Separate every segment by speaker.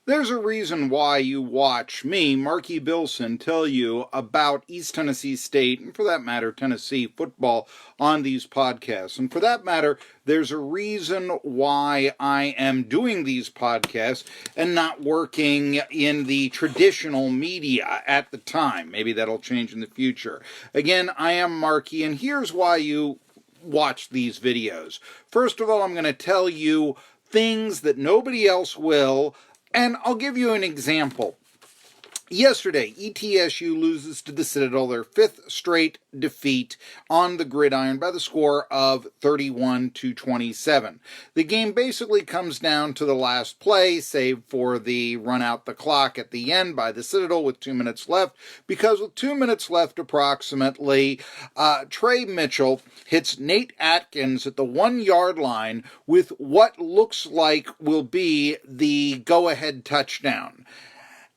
Speaker 1: There's a reason why you watch me, Marky Billson, tell you about East Tennessee State, and for that matter, Tennessee football on these podcasts. And for that matter, there's a reason why I am doing these podcasts and not working in the traditional media at the time. Maybe that'll change in the future. Again, I am Marky, and here's why you watch these videos. First of all, I'm going to tell you things that nobody else will. And I'll give you an example. Yesterday, ETSU loses to the Citadel, their fifth straight defeat on the gridiron by the score of 31-27. The game basically comes down to the last play, save for the run out the clock at the end by the Citadel with 2 minutes left, because with 2 minutes left approximately, Trey Mitchell hits Nate Atkins at the 1-yard line with what looks like will be the go-ahead touchdown.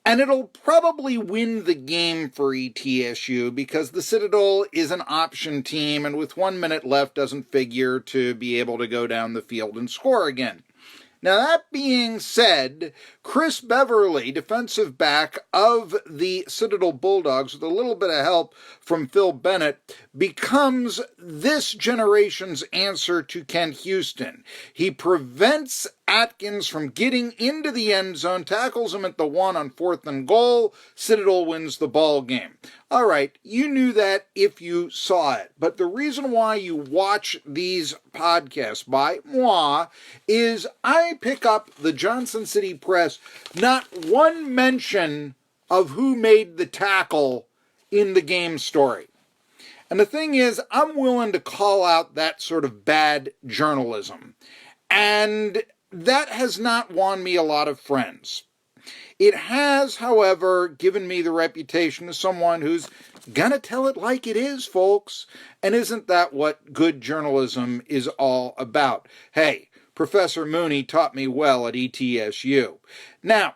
Speaker 1: And it'll probably win the game for ETSU because the Citadel is an option team and with 1 minute left doesn't figure to be able to go down the field and score again. Now, that being said, Chris Beverly, defensive back of the Citadel Bulldogs, with a little bit of help from Phil Bennett, becomes this generation's answer to Ken Houston. He prevents Atkins from getting into the end zone, tackles him at the 1 on 4th and goal. Citadel wins the ball game. All right, you knew that if you saw it. But the reason why you watch these podcasts by moi is I pick up the Johnson City Press, not one mention of who made the tackle in the game story. And the thing is, I'm willing to call out that sort of bad journalism. And that has not won me a lot of friends. It has, however, given me the reputation of someone who's gonna tell it like it is, folks. And isn't that what good journalism is all about? Hey, Professor Mooney taught me well at ETSU. Now,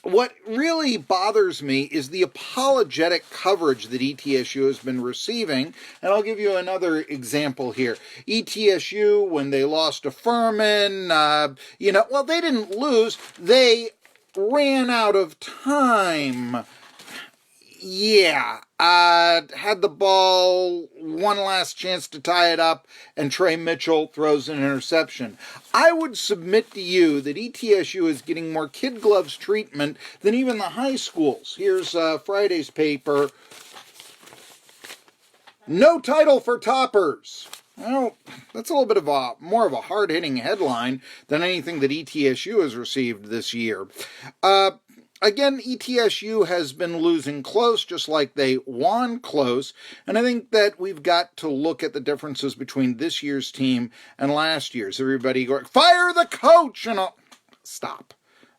Speaker 1: what really bothers me is the apologetic coverage that ETSU has been receiving, and I'll give you another example here. ETSU, when they lost to Furman, they didn't lose, they ran out of time. Had the ball, one last chance to tie it up, and Trey Mitchell throws an interception. I would submit to you that ETSU is getting more kid gloves treatment than even the high schools. Here's Friday's paper. No title for toppers. Well, that's a little bit of more of a hard-hitting headline than anything that ETSU has received this year. Again, ETSU has been losing close, just like they won close, and I think that we've got to look at the differences between this year's team and last year's. Everybody going, fire the coach! And all. Stop.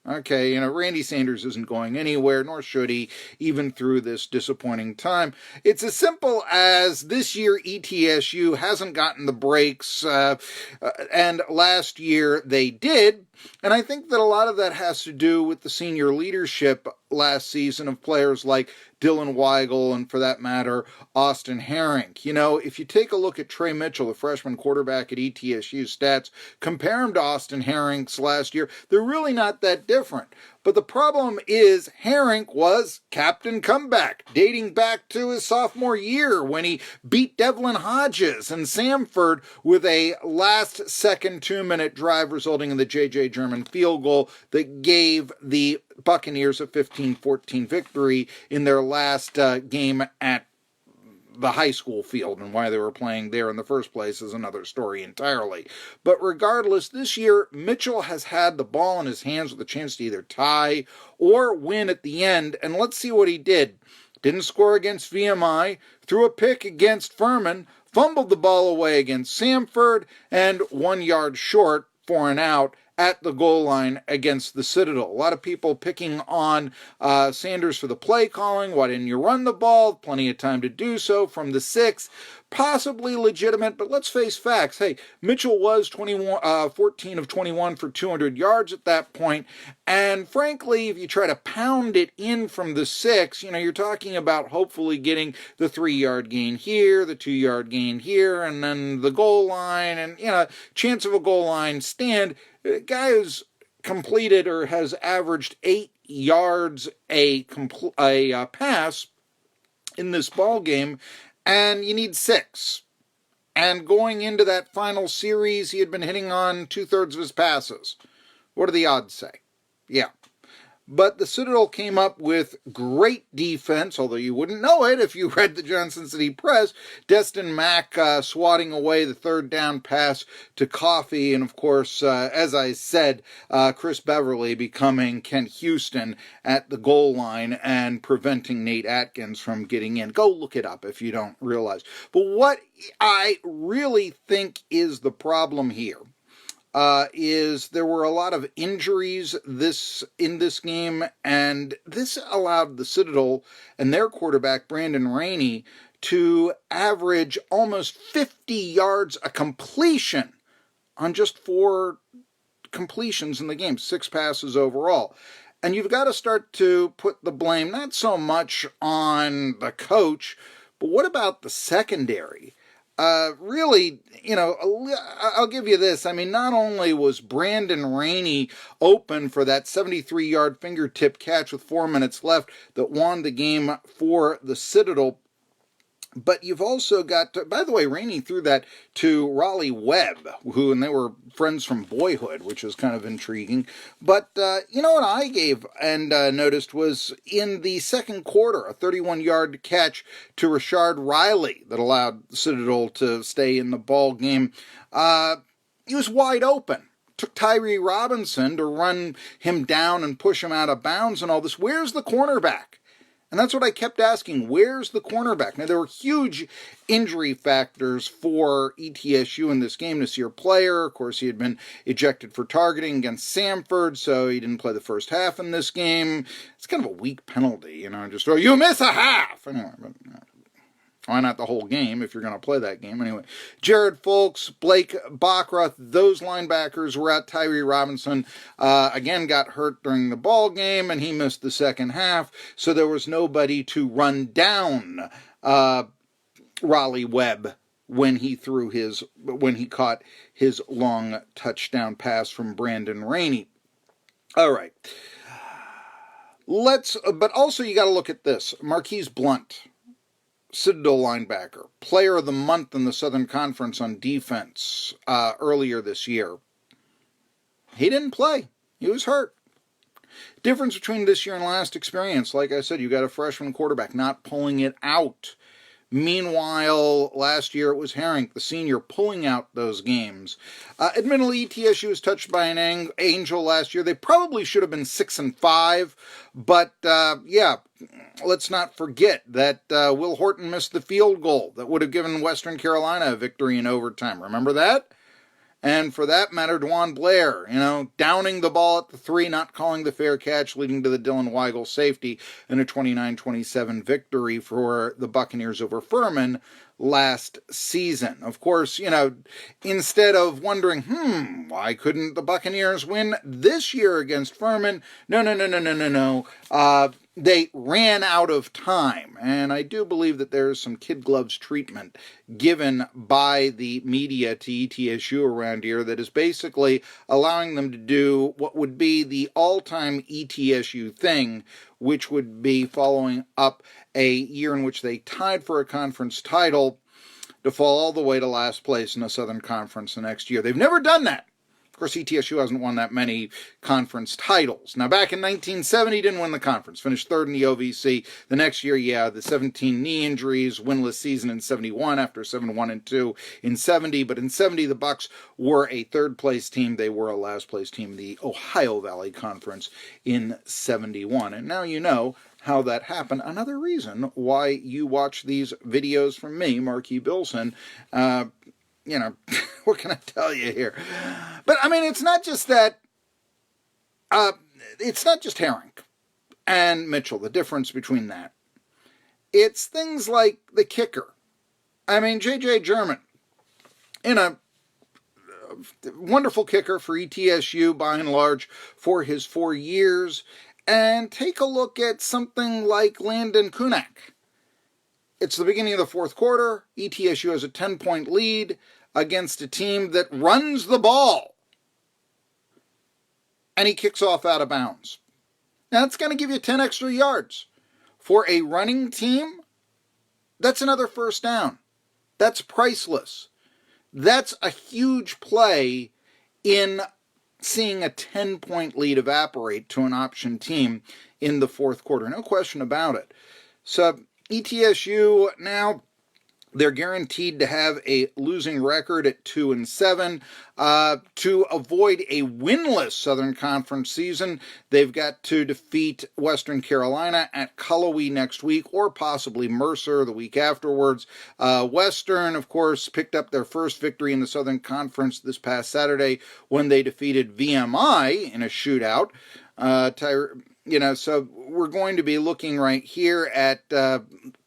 Speaker 1: Okay, Randy Sanders isn't going anywhere, nor should he, even through this disappointing time. It's as simple as this year ETSU hasn't gotten the breaks, and last year they did. And I think that a lot of that has to do with the senior leadership last season of players like Dylan Weigel and, for that matter, Austin Herring. If you take a look at Trey Mitchell, the freshman quarterback at ETSU stats, compare him to Austin Herring's last year, they're really not that different. But the problem is Herring was captain comeback, dating back to his sophomore year when he beat Devlin Hodges and Samford with a last-second 2-minute drive resulting in the J.J. German field goal that gave the Buccaneers a 15-14 victory in their last game at the high school field, and why they were playing there in the first place is another story entirely. But regardless, this year, Mitchell has had the ball in his hands with a chance to either tie or win at the end, and let's see what he did. Didn't score against VMI, threw a pick against Furman, fumbled the ball away against Samford, and 1 yard short for an out at the goal line against the Citadel. A lot of people picking on Sanders for the play calling. Why didn't you run the ball? Plenty of time to do so from the 6. Possibly legitimate, but let's face facts. Hey, Mitchell was 14 of 21 for 200 yards at that point, and frankly, if you try to pound it in from the 6, you're talking about hopefully getting the 3-yard gain here, the 2-yard gain here, and then the goal line, and, chance of a goal line stand. A guy who's completed or has averaged 8 yards a pass in this ball game, and you need 6. And going into that final series, he had been hitting on 2/3 of his passes. What do the odds say? Yeah. But the Citadel came up with great defense, although you wouldn't know it if you read the Johnson City Press. Destin Mack swatting away the third down pass to Coffey, and of course, as I said, Chris Beverly becoming Kent Houston at the goal line and preventing Nate Atkins from getting in. Go look it up if you don't realize. But what I really think is the problem here is there were a lot of injuries in this game, and this allowed the Citadel and their quarterback, Brandon Rainey, to average almost 50 yards a completion on just 4 completions in the game, 6 passes overall. And you've got to start to put the blame not so much on the coach, but what about the secondary? Really, I'll give you this. I mean, not only was Brandon Rainey open for that 73-yard fingertip catch with 4 minutes left that won the game for the Citadel, but you've also got, by the way, Rainey threw that to Raleigh Webb, and they were friends from boyhood, which was kind of intriguing. But you know what I gave and noticed was in the second quarter, a 31-yard catch to Rashard Riley that allowed Citadel to stay in the ball game. He was wide open. Took Tyree Robinson to run him down and push him out of bounds and all this. Where's the cornerback? And that's what I kept asking. Where's the cornerback? Now, there were huge injury factors for ETSU in this game. Nasir Player, of course, he had been ejected for targeting against Samford, so he didn't play the first half in this game. It's kind of a weak penalty, just, you miss a half! Anyway, but why not the whole game if you're going to play that game? Anyway, Jared Folks, Blake Bachroth, those linebackers were out. Tyree Robinson, again, got hurt during the ball game, and he missed the second half, so there was nobody to run down Raleigh Webb when he caught his long touchdown pass from Brandon Rainey. All right. But also you got to look at this. Marquise Blunt, Citadel linebacker, player of the month in the Southern Conference on defense earlier this year. He didn't play. He was hurt. Difference between this year and last experience, like I said, you got a freshman quarterback not pulling it out. Meanwhile, last year it was Herink, the senior, pulling out those games. Admittedly, ETSU was touched by an angel last year. They probably should have been 6-5, but let's not forget that Will Horton missed the field goal that would have given Western Carolina a victory in overtime. Remember that? And for that matter, Dwan Blair, downing the ball at the 3, not calling the fair catch, leading to the Dylan Weigel safety and a 29-27 victory for the Buccaneers over Furman last season. Of course, instead of wondering, why couldn't the Buccaneers win this year against Furman? No. They ran out of time, and I do believe that there is some kid gloves treatment given by the media to ETSU around here that is basically allowing them to do what would be the all-time ETSU thing, which would be following up a year in which they tied for a conference title to fall all the way to last place in the Southern Conference the next year. They've never done that. Of course, ETSU hasn't won that many conference titles. Now, back in 1970, didn't win the conference. Finished third in the OVC. The next year, the 17 knee injuries, winless season in 71 after 7-1-2 in 70. But in 70, the Bucs were a third-place team. They were a last-place team in the Ohio Valley Conference in 71. And now you know how that happened. Another reason why you watch these videos from me, Marky Billson. What can I tell you here? But, it's not just that, it's not just Herink and Mitchell, the difference between that. It's things like the kicker. J.J. German, a wonderful kicker for ETSU, by and large, for his 4 years. And take a look at something like Landon Kunak. It's the beginning of the fourth quarter. ETSU has a 10-point lead against a team that runs the ball. and he kicks off out of bounds. Now, that's going to give you 10 extra yards. For a running team, that's another first down. That's priceless. That's a huge play in seeing a 10-point lead evaporate to an option team in the fourth quarter. No question about it. So ETSU now, they're guaranteed to have a losing record at 2-7. To avoid a winless Southern Conference season, they've got to defeat Western Carolina at Cullowhee next week, or possibly Mercer the week afterwards. Western, of course, picked up their first victory in the Southern Conference this past Saturday when they defeated VMI in a shootout. So we're going to be looking right here at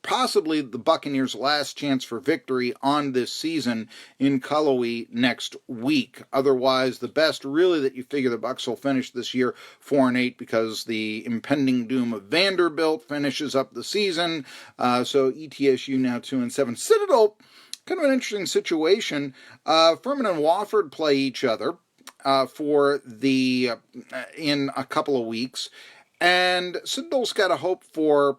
Speaker 1: possibly the Buccaneers' last chance for victory on this season in Cullowhee next week. Otherwise, the best really that you figure the Bucs will finish this year 4-8 because the impending doom of Vanderbilt finishes up the season. So ETSU now 2-7. Citadel, kind of an interesting situation. Furman and Wofford play each other in a couple of weeks. And Citadel's got to hope for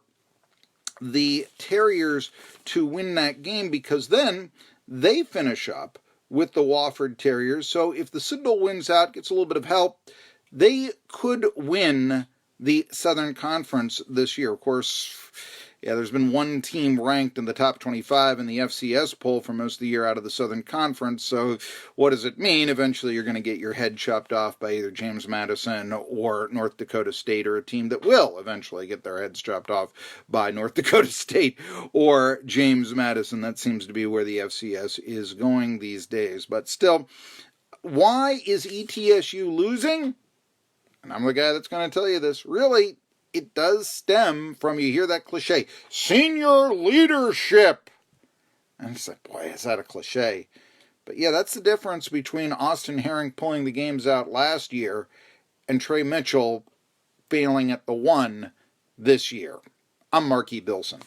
Speaker 1: the Terriers to win that game, because then they finish up with the Wofford Terriers. So if the Citadel wins out, gets a little bit of help, they could win the Southern Conference this year. Of course, there's been one team ranked in the top 25 in the FCS poll for most of the year out of the Southern Conference. So what does it mean? Eventually you're going to get your head chopped off by either James Madison or North Dakota State, or a team that will eventually get their heads chopped off by North Dakota State or James Madison. That seems to be where the FCS is going these days. But still, why is ETSU losing? And I'm the guy that's going to tell you this. Really, it does stem from, you hear that cliche, senior leadership. And it's like, boy, is that a cliche. But yeah, that's the difference between Austin Herring pulling the games out last year and Trey Mitchell failing at the one this year. I'm Marky Billson.